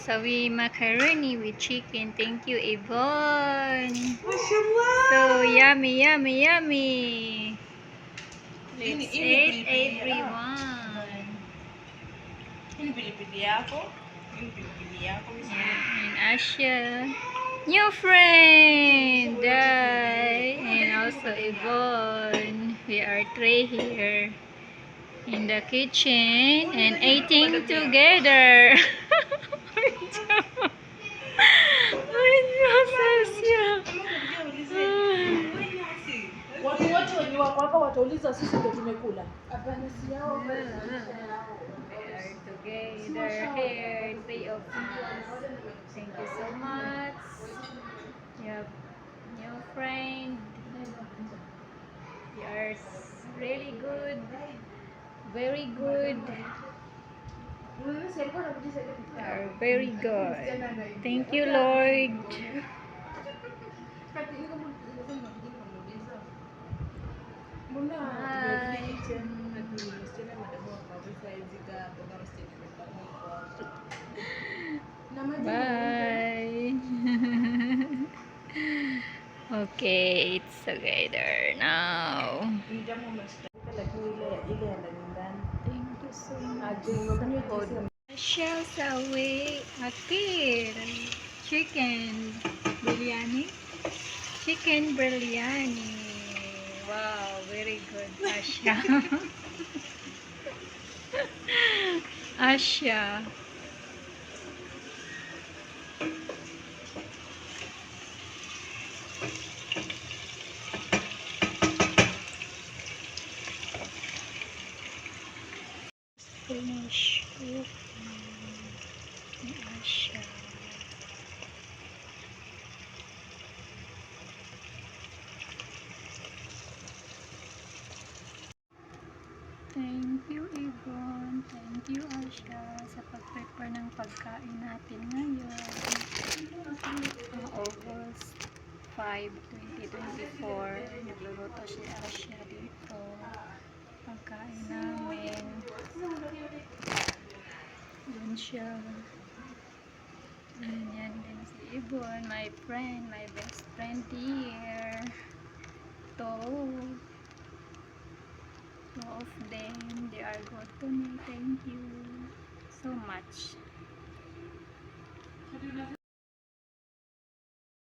sawi macaroni with chicken. Thank you, Yvonne. So yummy, yummy, yummy. Let's eat, everyone. Yeah, and Asha, new friend, and also Yvonne. We are three here in the kitchen and eating together. Watu wote wenye wako hapa watauliza sisi ndio tumekula. Hapana, si yao. We are together here, three of us. Thank you so much. You have new friend. You are really good. Very good. You are very good. Thank you, Lord. Bye. Okay, it's together now. Thank you so much. Shells away. Akir. Chicken biryani. Chicken biryani. Wow, very good, Asha. Asha. Finish cooking. Asha. Thank you, Yvonne. Thank you, Asha, sa pag-prepare ng pagkain natin ngayon. August 5, 2024. Nagluluto si Asha dito. Pagkain namin. Doon siya. Yan din si Yvonne, my friend, my best friend here. Two of them, they are good to me. Thank you so much.